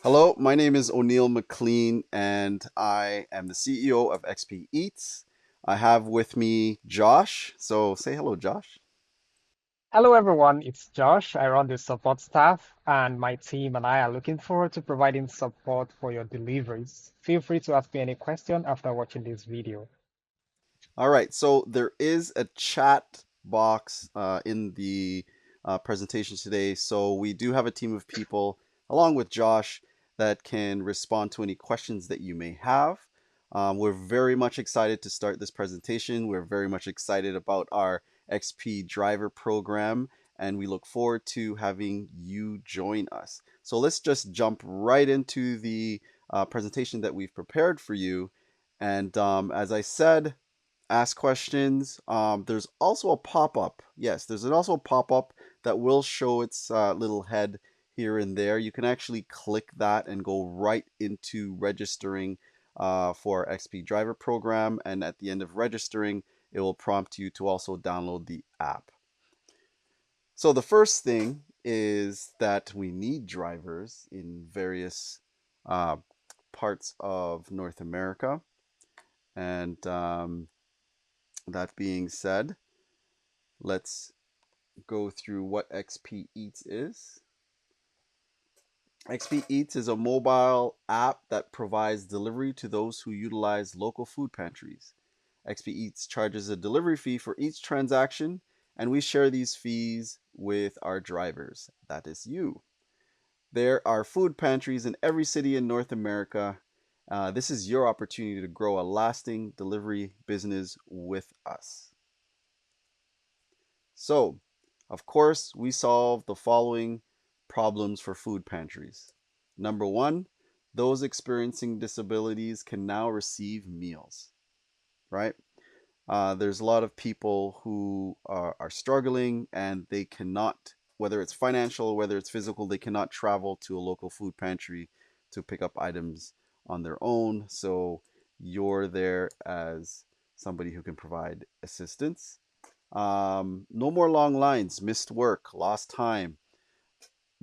Hello, my name is O'Neill McLean, and I am the CEO of XP Eats. I have with me Josh. So say hello, Josh. Hello, everyone. It's Josh. I run the support staff, and my team and I are looking forward to providing support for your deliveries. Feel free to ask me any question after watching this video. All right, so there is a chat box in the presentation today. So we do have a team of people, along with Josh, that can respond to any questions that you may have. We're very much excited to start this presentation. We're very much excited about our XP driver program, and we look forward to having you join us. So let's just jump right into the presentation that we've prepared for you. And as I said, ask questions. There's also a pop-up. Yes, there's also a pop-up that will show its little head here and there. You can actually click that and go right into registering for our XP Driver program. And at the end of registering, it will prompt you to also download the app. So the first thing is that we need drivers in various uh, parts of North America. And that being said, let's go through what XP Eats is. XP Eats is a mobile app that provides delivery to those who utilize local food pantries. XP Eats charges a delivery fee for each transaction, and we share these fees with our drivers. That is you. There are food pantries in every city in North America. This is your opportunity to grow a lasting delivery business with us. So, of course, we solve the following problems for food pantries. Number one, those experiencing disabilities can now receive meals, right? There's a lot of people who are struggling and they cannot, whether it's financial or whether it's physical, they cannot travel to a local food pantry to pick up items on their own. So you're there as somebody who can provide assistance. No more long lines, missed work, lost time,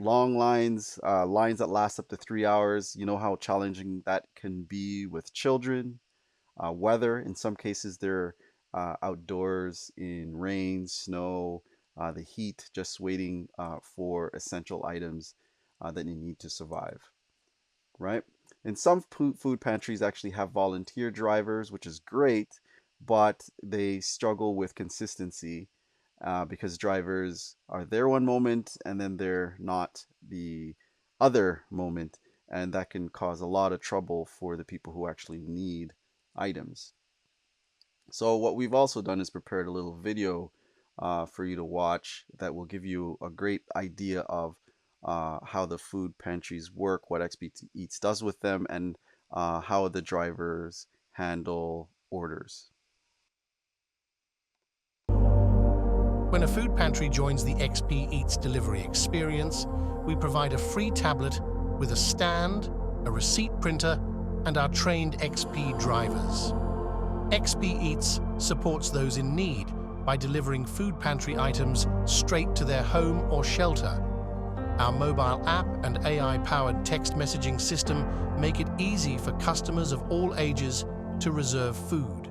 long lines, lines that last up to 3 hours. You know how challenging that can be with children. Weather, in some cases, they're outdoors in rain, snow, the heat, just waiting for essential items that they need to survive, right? And some food pantries actually have volunteer drivers, which is great, but they struggle with consistency because drivers are there one moment and then they're not the other moment, and that can cause a lot of trouble for the people who actually need items. So what we've also done is prepared a little video for you to watch that will give you a great idea of how the food pantries work, what XP Eats does with them, and how the drivers handle orders. When a food pantry joins the XP Eats delivery experience, we provide a free tablet with a stand, a receipt printer, and our trained XP drivers. XP Eats supports those in need by delivering food pantry items straight to their home or shelter. Our mobile app and AI-powered text messaging system make it easy for customers of all ages to reserve food.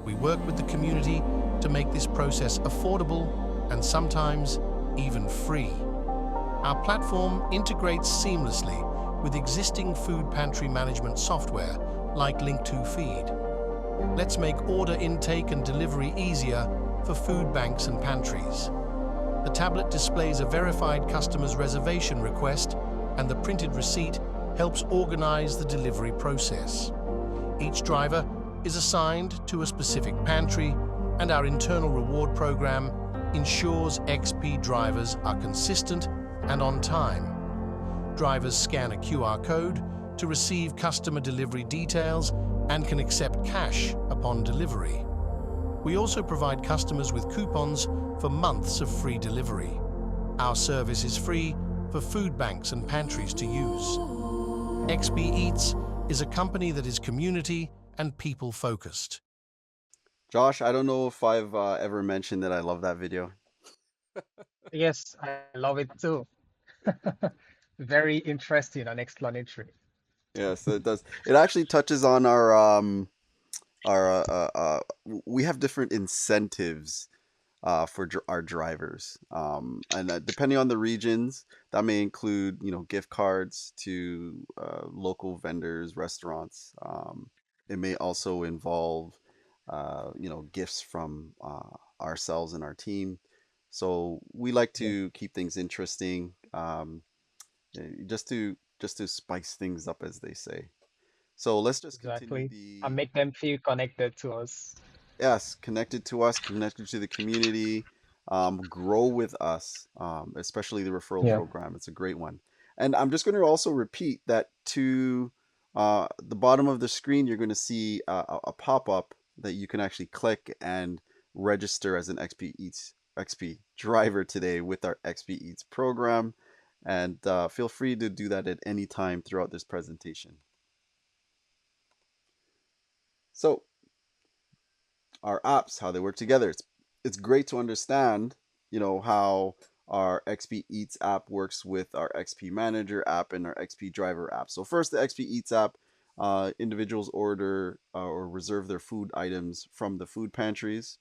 We work with the community to make this process affordable and sometimes even free. Our platform integrates seamlessly with existing food pantry management software like Link2Feed. Let's make order intake and delivery easier for food banks and pantries. The tablet displays a verified customer's reservation request, and the printed receipt helps organize the delivery process. Each driver is assigned to a specific pantry, and our internal reward program ensures XP drivers are consistent and on time. Drivers scan a QR code to receive customer delivery details and can accept cash upon delivery. We also provide customers with coupons for months of free delivery. Our service is free for food banks and pantries to use. XP Eats is a company that is community and people-focused. Josh, I don't know if I've ever mentioned that I love that video. Yes, I love it too. Very interesting and explanatory. Yes, it does. It actually touches on our we have different incentives for our drivers. And depending on the regions, that may include, gift cards to local vendors, restaurants. It may also involve, gifts from ourselves and our team. So we like Yeah, to keep things interesting, just to spice things up, as they say. So let's just continue exactly. And the make them feel connected to us. Yes, connected to us, connected to the community, grow with us, especially the referral Yeah, program. It's a great one. And I'm just going to also repeat that to the bottom of the screen, you're going to see a pop-up that you can actually click and register as an XP Eats XP driver today with our XP Eats program. And feel free to do that at any time throughout this presentation. So, our apps, how they work together. It's great to understand, how our XP Eats app works with our XP Manager app and our XP Driver app. So first, the XP Eats app, individuals order or reserve their food items from the food pantries.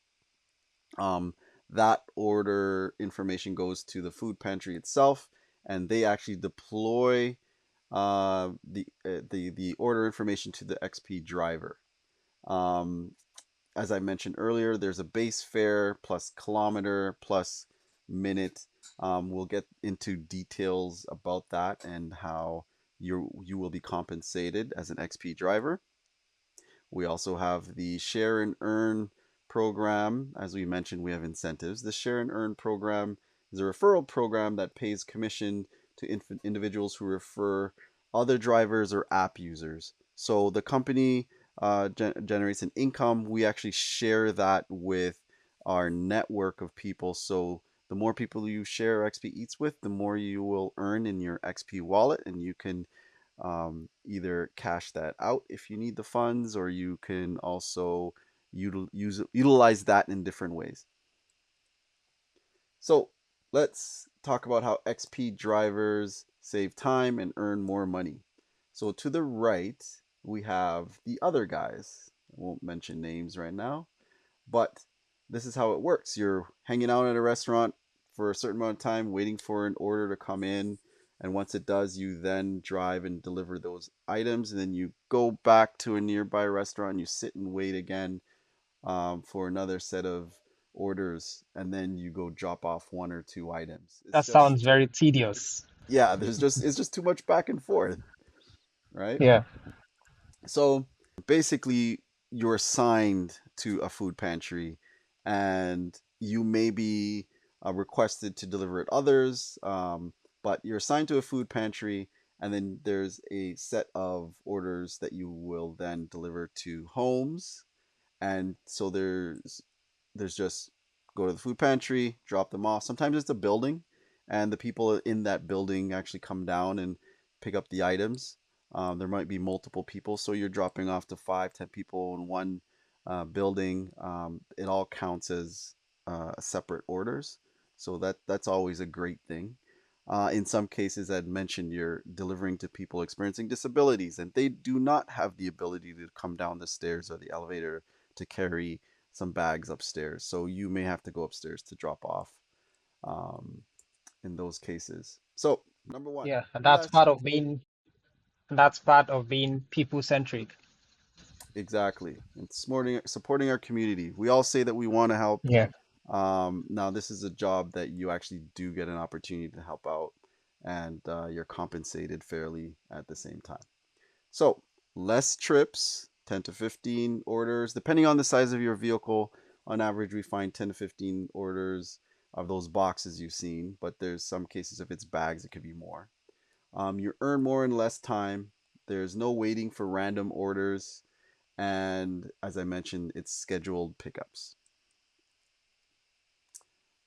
Um, that order information goes to the food pantry itself, and they actually deploy the order information to the XP Driver. Um, as I mentioned earlier, there's a base fare plus kilometer plus minute. We'll get into details about that and how you will be compensated as an XP driver. We also have the share and earn program. As we mentioned, we have incentives. The share and earn program is a referral program that pays commission to individuals who refer other drivers or app users. So the company generates an income. We actually share that with our network of people. So the more people you share XP Eats with, the more you will earn in your XP wallet, and you can either cash that out if you need the funds, or you can also utilize that in different ways. So let's talk about how XP drivers save time and earn more money. So to the right, we have the other guys. I won't mention names right now, but this is how it works. You're hanging out at a restaurant for a certain amount of time, waiting for an order to come in. And once it does, you then drive and deliver those items. And then you go back to a nearby restaurant, you sit and wait again for another set of orders. And then you go drop off one or two items. It's that sounds just, very tedious. yeah, it's just too much back and forth, right? Yeah, So basically, you're assigned to a food pantry, and you may be requested to deliver at others, but you're assigned to a food pantry, and then there's a set of orders that you will then deliver to homes. And so there's just go to the food pantry, drop them off. Sometimes it's a building, and the people in that building actually come down and pick up the items. There might be multiple people, so you're dropping off to 5, 10 people in one building. It all counts as separate orders, so that's always a great thing. In some cases, I'd mentioned you're delivering to people experiencing disabilities, and they do not have the ability to come down the stairs or the elevator to carry some bags upstairs. So you may have to go upstairs to drop off um, in those cases. So, number one, yeah, and let's that's part of being people centric. exactly. It's supporting our community. We all say that we want to help. Yeah, Now, this is a job that you actually do get an opportunity to help out, and you're compensated fairly at the same time. So, less trips, 10 to 15 orders, depending on the size of your vehicle. On average, we find 10 to 15 orders of those boxes you've seen, but there's some cases if it's bags, it could be more. You earn more in less time. There's no waiting for random orders. And as I mentioned, it's scheduled pickups.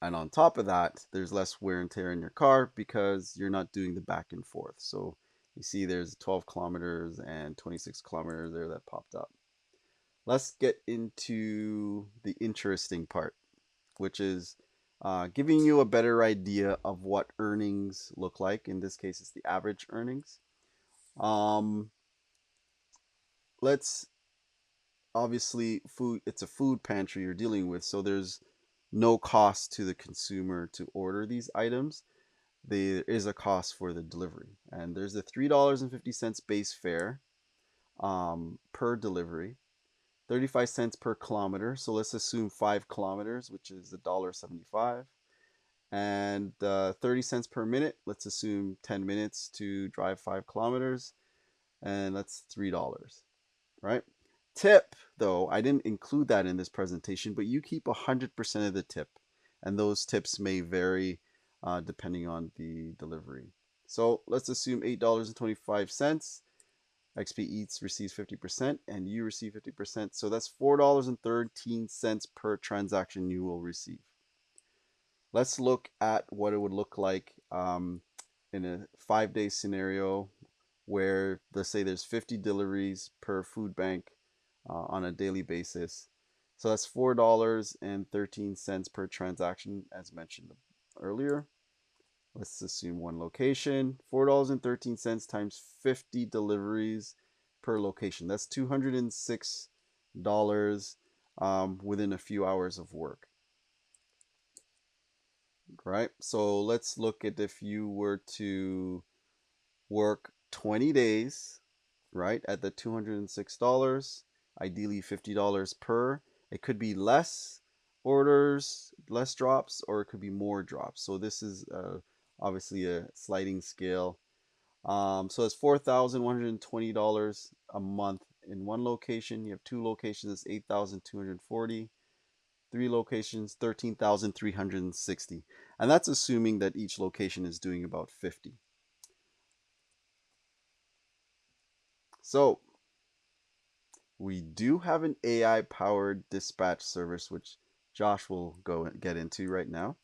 And on top of that, there's less wear and tear in your car because you're not doing the back and forth. So you see there's 12 kilometers and 26 kilometers there that popped up. Let's get into the interesting part, which is giving you a better idea of what earnings look like. In this case, it's the average earnings. Um, let's obviously food. It's a food pantry you're dealing with, so there's no cost to the consumer to order these items. There is a cost for the delivery, and there's a $3.50 base fare per delivery, 35 cents per kilometer. So let's assume 5 kilometers, which is $1.75, and 30 cents per minute. Let's assume 10 minutes to drive 5 kilometers, and that's $3, right? Tip, though, I didn't include that in this presentation, but you keep 100% of the tip, and those tips may vary depending on the delivery. So let's assume $8.25. XP Eats receives 50% and you receive 50%. So that's $4.13 per transaction you will receive. Let's look at what it would look like in a 5-day scenario where, let's say, there's 50 deliveries per food bank on a daily basis. So that's $4.13 per transaction, as mentioned earlier. Let's assume one location. $4.13 times 50 deliveries per location. That's $206 within a few hours of work. Right? So let's look at if you were to work 20 days, right, at the $206, ideally $50 per. It could be less orders, less drops, or it could be more drops. So this is obviously a sliding scale. So it's $4,120 a month in one location. You have two locations, it's 8,240. Three locations, 13,360. And that's assuming that each location is doing about 50. So we do have an AI powered dispatch service, which Josh will go and get into right now.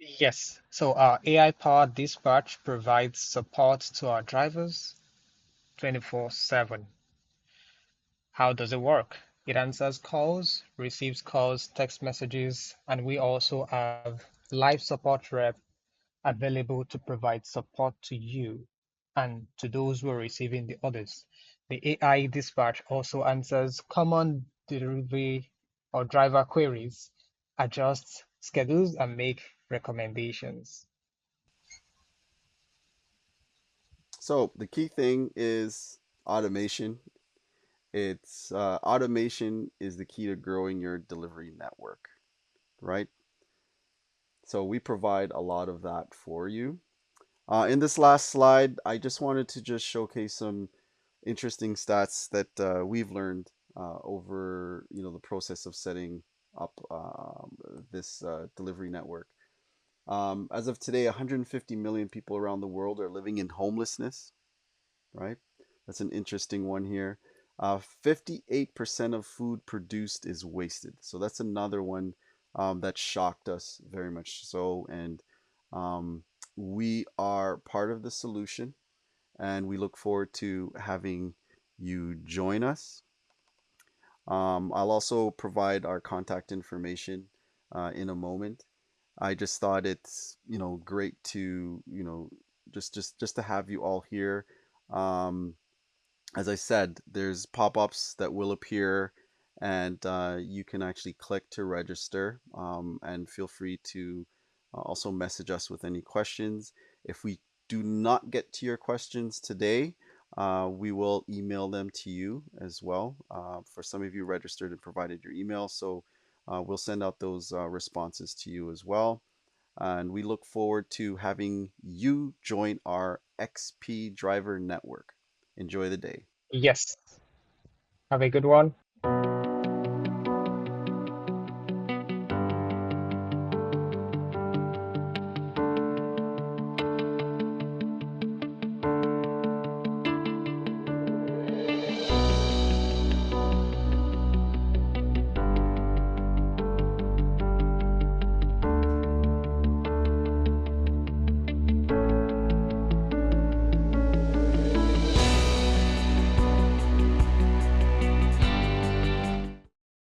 Yes, so our AI-powered dispatch provides support to our drivers 24/7. How does it work? It answers calls, receives calls, text messages, and we also have live support rep available to provide support to you and to those who are receiving the orders. The AI dispatch also answers common delivery or driver queries, adjusts schedules, and make recommendations. So the key thing is automation. It's automation is the key to growing your delivery network, right? So we provide a lot of that for you. In this last slide, I just wanted to just showcase some interesting stats that we've learned over the process of setting up this delivery network. As of today, 150 million people around the world are living in homelessness, right? That's an interesting one here. 58% of food produced is wasted. So that's another one that shocked us very much so. And um, we are part of the solution, and we look forward to having you join us. I'll also provide our contact information in a moment. I just thought it's great to just to have you all here. Um, as I said, there's pop-ups that will appear, and you can actually click to register. And feel free to also message us with any questions. If we do not get to your questions today, we will email them to you as well. For some of you registered and provided your email, so we'll send out those responses to you as well. And we look forward to having you join our XP Driver Network. Enjoy the day. Yes, have a good one.